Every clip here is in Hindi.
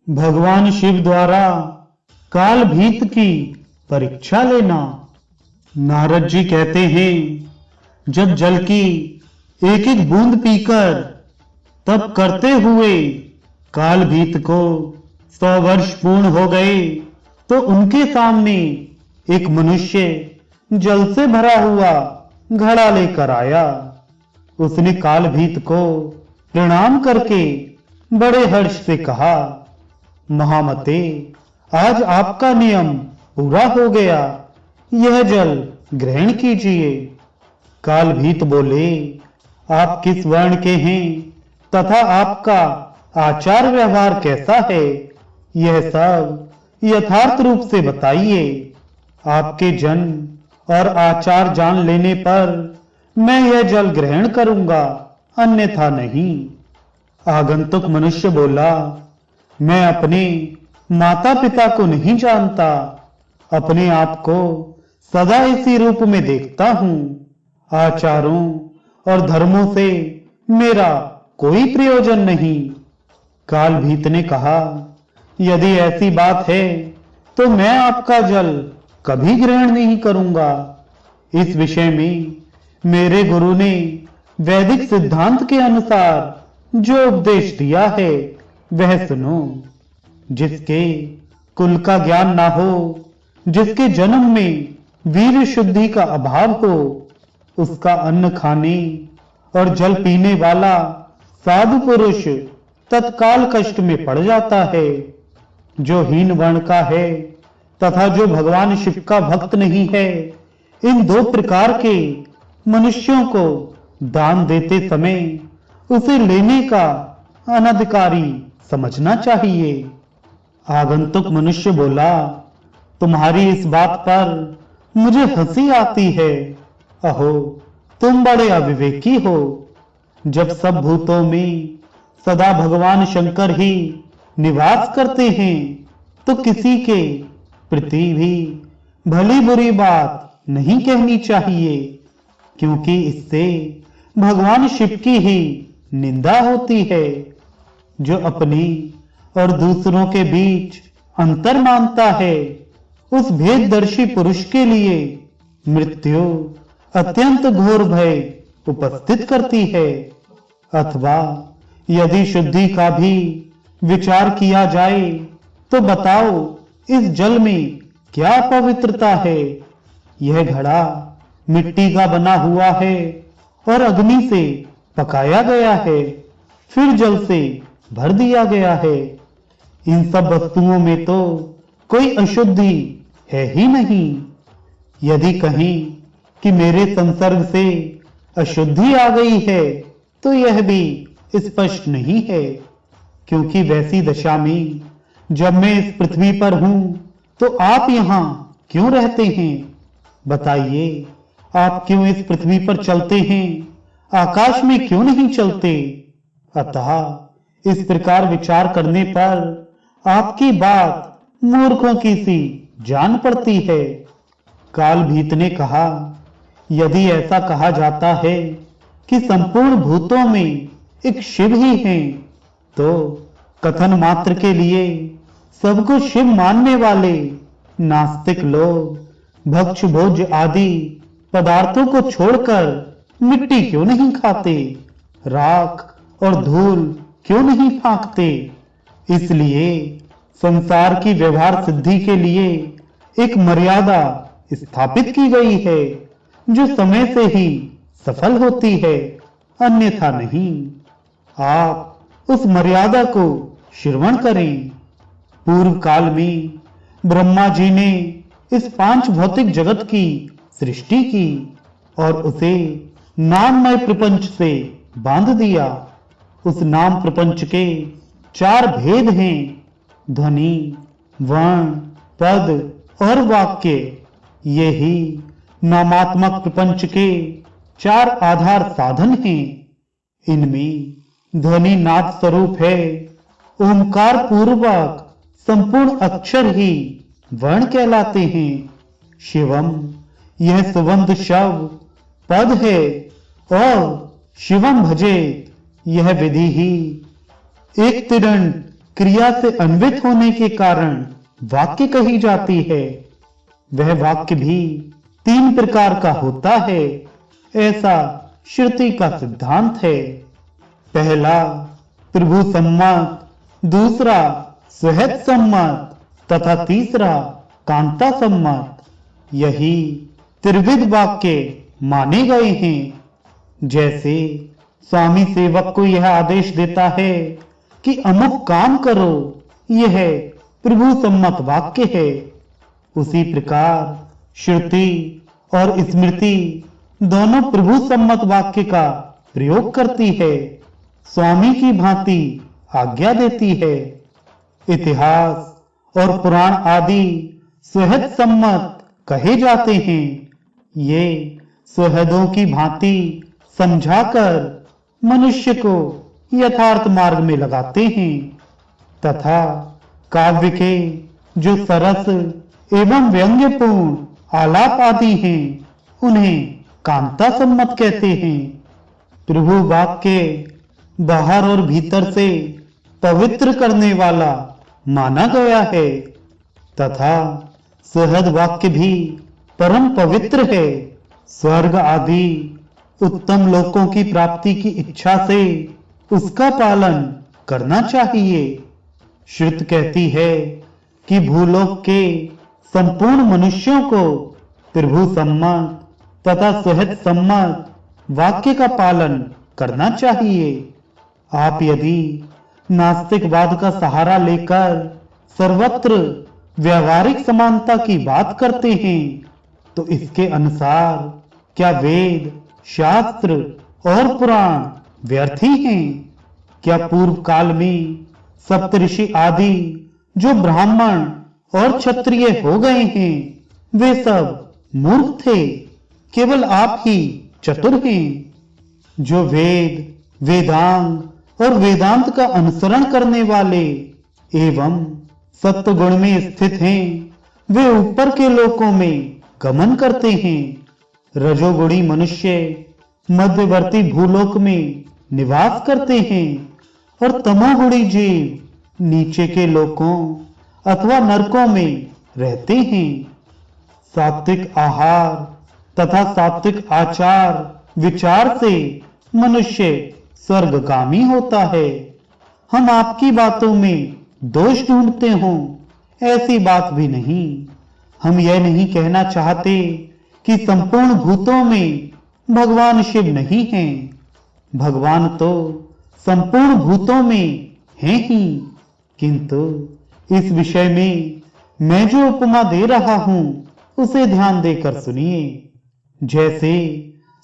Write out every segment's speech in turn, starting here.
भगवान शिव द्वारा काल भीत की परीक्षा लेना। नारद जी कहते हैं, जब जल की एक एक बूंद पीकर तप करते हुए काल भीत को 100 वर्ष पूर्ण हो गए तो उनके सामने एक मनुष्य जल से भरा हुआ घड़ा लेकर आया। उसने काल भीत को प्रणाम करके बड़े हर्ष से कहा, महामते, आज आपका नियम पूरा हो गया, यह जल ग्रहण कीजिए। काल भीत बोले, आप किस वर्ण के हैं तथा आपका आचार व्यवहार कैसा है, यह सब यथार्थ रूप से बताइए। आपके जन्म और आचार जान लेने पर मैं यह जल ग्रहण करूंगा, अन्यथा नहीं। आगंतुक मनुष्य बोला, मैं अपने माता पिता को नहीं जानता, अपने आप को सदा इसी रूप में देखता हूं। आचारों और धर्मों से मेरा कोई प्रयोजन नहीं। काल भीत ने कहा, यदि ऐसी बात है तो मैं आपका जल कभी ग्रहण नहीं करूंगा। इस विषय में मेरे गुरु ने वैदिक सिद्धांत के अनुसार जो उपदेश दिया है वह सुनो। जिसके कुल का ज्ञान ना हो, जिसके जन्म में वीर शुद्धि का अभाव हो, उसका अन्न खाने और जल पीने वाला साधु पुरुष तत्काल कष्ट में पड़ जाता है। जो हीन वर्ण का है तथा जो भगवान शिव का भक्त नहीं है, इन दो प्रकार के मनुष्यों को दान देते समय उसे लेने का अनधिकारी समझना चाहिए। आगंतुक मनुष्य बोला, तुम्हारी इस बात पर मुझे हंसी आती है। अहो, तुम बड़े अविवेकी हो। जब सब भूतों में सदा भगवान शंकर ही निवास करते हैं तो किसी के प्रति भी भली बुरी बात नहीं कहनी चाहिए, क्योंकि इससे भगवान शिव की ही निंदा होती है। जो अपनी और दूसरों के बीच अंतर मानता है, उस भेददर्शी पुरुष के लिए मृत्यु अत्यंत घोर भय उपस्थित करती है। अथवा यदि शुद्धि का भी विचार किया जाए तो बताओ, इस जल में क्या पवित्रता है। यह घड़ा मिट्टी का बना हुआ है और अग्नि से पकाया गया है, फिर जल से भर दिया गया है। इन सब वस्तुओं में तो कोई अशुद्धि है ही नहीं। यदि कहीं कि मेरे संसर्ग से अशुद्धि आ गई है तो यह भी स्पष्ट नहीं है, क्योंकि वैसी दशा में जब मैं इस पृथ्वी पर हूं तो आप यहां क्यों रहते हैं। बताइए, आप क्यों इस पृथ्वी पर चलते हैं, आकाश में क्यों नहीं चलते। अतः इस प्रकार विचार करने पर आपकी बात मूर्खों की सी जान पड़ती है। काल भीत ने कहा, यदि ऐसा कहा जाता है कि संपूर्ण भूतों में एक शिव ही है, तो कथन मात्र के लिए सबको शिव मानने वाले नास्तिक लोग भक्ष भोज आदि पदार्थों को छोड़कर मिट्टी क्यों नहीं खाते, राख और धूल क्यों नहीं फांकते। इसलिए संसार की व्यवहार सिद्धि के लिए एक मर्यादा स्थापित की गई है, जो समय से ही सफल होती है, अन्यथा नहीं। आप उस मर्यादा को श्रवण करें। पूर्व काल में ब्रह्मा जी ने इस 5 भौतिक जगत की सृष्टि की और उसे नाममय प्रपंच से बांध दिया। उस नाम प्रपंच के 4 भेद हैं, ध्वनि, वर्ण, पद और वाक्य। ये ही नामात्मक प्रपंच के 4 आधार साधन हैं। इनमें ध्वनि नाद स्वरूप है, ओंकार पूर्वक संपूर्ण अक्षर ही वर्ण कहलाते हैं। शिवम, यह सुबंध शव पद है, और शिवम भजे, यह विधि ही एक तिरंड क्रिया से अन्वित होने के कारण वाक्य कही जाती है। वह वाक्य भी 3 प्रकार का होता है, ऐसा श्रुति का सिद्धांत है। पहला प्रभु सम्मत, दूसरा स्वहत सम्मत तथा तीसरा कांता सम्मत। यही त्रिविध वाक्य माने गए हैं। जैसे स्वामी सेवक को यह आदेश देता है कि अमुक काम करो, यह प्रभु सम्मत वाक्य है। उसी प्रकार श्रुति और स्मृति दोनों प्रभु सम्मत वाक्य का प्रयोग करती है, स्वामी की भांति आज्ञा देती है। इतिहास और पुराण आदि स्वहत सम्मत कहे जाते हैं। ये स्वहदों की भांति समझाकर मनुष्य को यथार्थ मार्ग में लगाते हैं तथा काव्य के जो सरस एवं व्यंग्यपूर्ण आलाप आदि हैं, उन्हें कांता सम्मत कहते हैं। प्रभु वाक्य बाहर और भीतर से पवित्र करने वाला माना गया है तथा स्वहद वाक्य भी परम पवित्र है। स्वर्ग आदि उत्तम लोकों की प्राप्ति की इच्छा से उसका पालन करना चाहिए। श्रुत कहती है कि भूलोक के संपूर्ण मनुष्यों को प्रभु सम्मत तथा स्वहत सम्मत वाक्य का पालन करना चाहिए। आप यदि नास्तिकवाद का सहारा लेकर सर्वत्र व्यवहारिक समानता की बात करते हैं, तो इसके अनुसार क्या वेद, शास्त्र और पुराण व्यर्थ ही हैं? क्या पूर्व काल में सप्तऋषि आदि जो ब्राह्मण और क्षत्रिय हो गए हैं, वे सब मूर्ख थे? केवल आप ही चतुर हैं। जो वेद, वेदांग और वेदांत का अनुसरण करने वाले एवं सत्व गुण में स्थित हैं, वे ऊपर के लोकों में गमन करते हैं। रजोगुणी मनुष्य मध्यवर्ती भूलोक में निवास करते हैं और तमोगुणी जीव नीचे के लोकों अथवा नरकों में रहते हैं। सात्विक आहार तथा सात्विक आचार विचार से मनुष्य स्वर्गगामी होता है। हम आपकी बातों में दोष ढूंढते हों, ऐसी बात भी नहीं। हम यह नहीं कहना चाहते कि संपूर्ण भूतों में भगवान शिव नहीं हैं। भगवान तो संपूर्ण भूतों में हैं ही, किंतु इस विषय में मैं जो उपमा दे रहा हूं उसे ध्यान देकर सुनिए। जैसे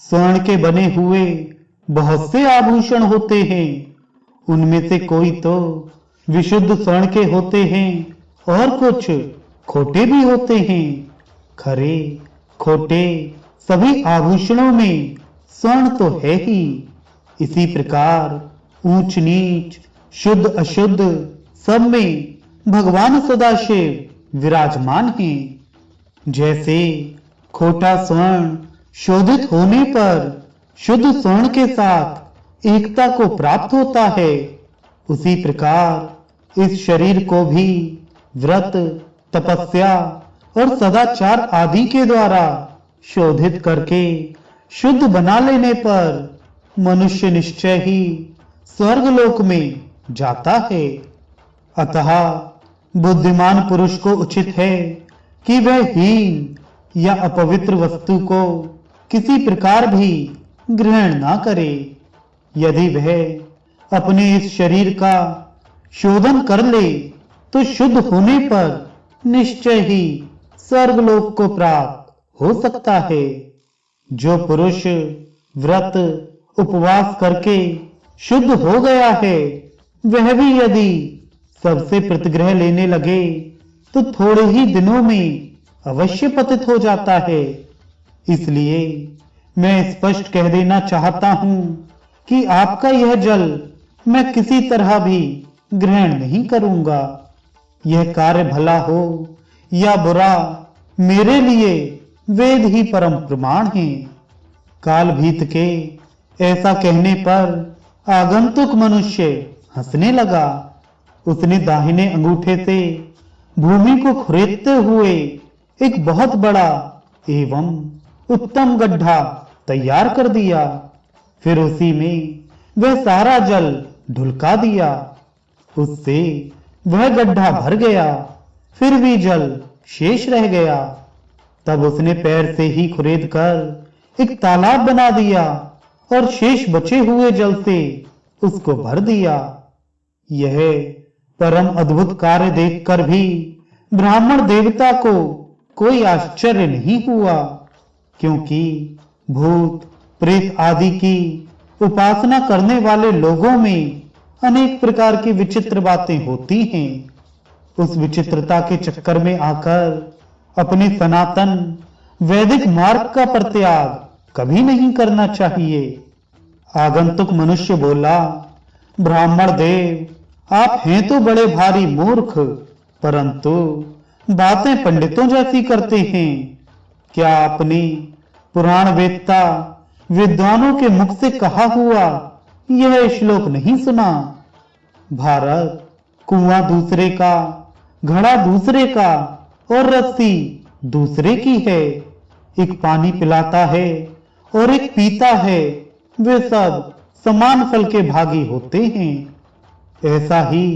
स्वर्ण के बने हुए बहुत से आभूषण होते हैं, उनमें से कोई तो विशुद्ध स्वर्ण के होते हैं और कुछ खोटे भी होते हैं। खरे खोटे सभी आभूषणों में स्वर्ण तो है ही। इसी प्रकार ऊंच नीच, शुद्ध अशुद्ध सब में भगवान सदाशिव विराजमान हैं। जैसे खोटा स्वर्ण शोधित होने पर शुद्ध स्वर्ण के साथ एकता को प्राप्त होता है, उसी प्रकार इस शरीर को भी व्रत, तपस्या और सदाचार आदि के द्वारा शोधित करके शुद्ध बना लेने पर मनुष्य निश्चय ही स्वर्गलोक में जाता है। अतः बुद्धिमान पुरुष को उचित है कि वह हीन या अपवित्र वस्तु को किसी प्रकार भी ग्रहण ना करे। यदि वह अपने इस शरीर का शोधन कर ले तो शुद्ध होने पर निश्चय ही स्वर्गलोक को प्राप्त हो सकता है। जो पुरुष व्रत उपवास करके शुद्ध हो गया है, वह भी यदि सबसे प्रतिग्रह लेने लगे तो थोड़े ही दिनों में अवश्य पतित हो जाता है। इसलिए मैं स्पष्ट कह देना चाहता हूं कि आपका यह जल मैं किसी तरह भी ग्रहण नहीं करूंगा। यह कार्य भला हो या बुरा, मेरे लिए वेद ही परम प्रमाण है। काल भीत के ऐसा कहने पर आगंतुक मनुष्य हंसने लगा। उसने दाहिने अंगूठे से भूमि को खुरेदते हुए एक बहुत बड़ा एवं उत्तम गड्ढा तैयार कर दिया। फिर उसी में वह सारा जल ढुलका दिया। उससे वह गड्ढा भर गया, फिर भी जल शेष रह गया। तब उसने पैर से ही खुरेद कर एक तालाब बना दिया और शेष बचे हुए जल से उसको भर दिया। यह परम अद्भुत कार्य देखकर भी ब्राह्मण देवता को कोई आश्चर्य नहीं हुआ, क्योंकि भूत प्रेत आदि की उपासना करने वाले लोगों में अनेक प्रकार की विचित्र बातें होती हैं। उस विचित्रता के चक्कर में आकर अपने सनातन वैदिक मार्ग का परित्याग कभी नहीं करना चाहिए। आगंतुक मनुष्य बोला, ब्राह्मण देव, आप हैं तो बड़े भारी मूर्ख, परंतु बातें पंडितों जैसी करते हैं। क्या आपने पुराण वेदता विद्वानों के मुख से कहा हुआ यह श्लोक नहीं सुना? भारत कुआं दूसरे का, घड़ा दूसरे का और रस्सी दूसरे की है। एक पानी पिलाता है और एक पीता है, वे सब समान फल के भागी होते हैं। ऐसा ही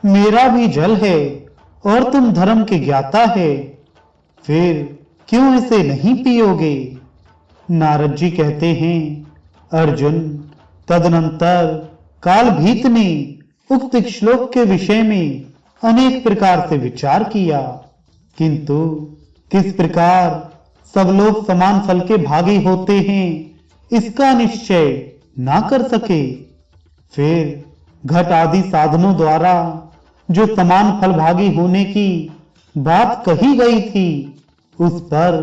मेरा भी जल है और तुम धर्म के ज्ञाता है, फिर क्यों इसे नहीं पियोगे? नारद जी कहते हैं, अर्जुन, तदनंतर कालभीत ने उक्त श्लोक के विषय में अनेक प्रकार से विचार किया, किंतु किस प्रकार सब लोग समान फल के भागी होते हैं इसका निश्चय ना कर सके। फिर घट आदि साधनों द्वारा जो समान फल भागी होने की बात कही गई थी, उस पर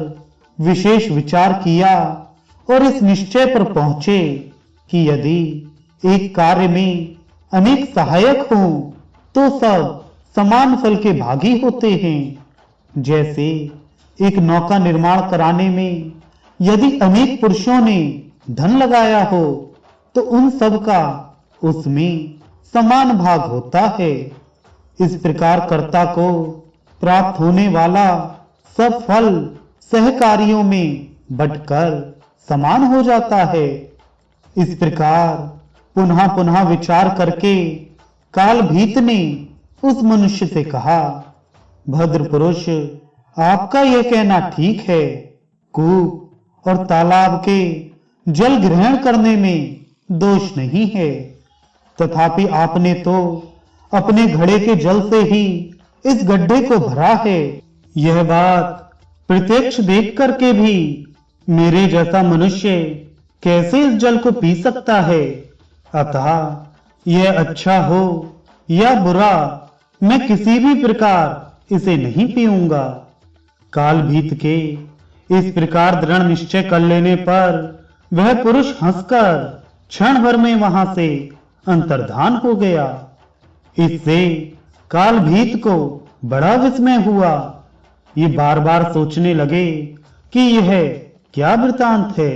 विशेष विचार किया और इस निश्चय पर पहुंचे कि यदि एक कार्य में अनेक सहायक हों तो सब समान फल के भागी होते हैं। जैसे एक नौका निर्माण कराने में यदि अनेक पुरुषों ने धन लगाया हो तो उन सब का उसमें समान भाग होता है। इस प्रकार कर्ता को प्राप्त होने वाला सब फल सहकारियों में बंटकर समान हो जाता है। इस प्रकार पुनः पुनः विचार करके कालभीत ने उस मनुष्य से कहा, भद्र पुरुष, आपका यह कहना ठीक है। कूप और तालाब के जल ग्रहण करने में दोष नहीं है, तथापि आपने तो अपने घड़े के जल से ही इस गड्ढे को भरा है। यह बात प्रत्यक्ष देख करके भी मेरे जैसा मनुष्य कैसे इस जल को पी सकता है? अतः यह अच्छा हो या बुरा, मैं किसी भी प्रकार इसे नहीं पीऊंगा। कालभीत के इस प्रकार दृढ़ निश्चय कर लेने पर वह पुरुष हंसकर क्षण भर में वहां से अंतर्धान हो गया। इससे कालभीत को बड़ा विस्मय हुआ। ये बार बार सोचने लगे कि यह क्या वृतांत है।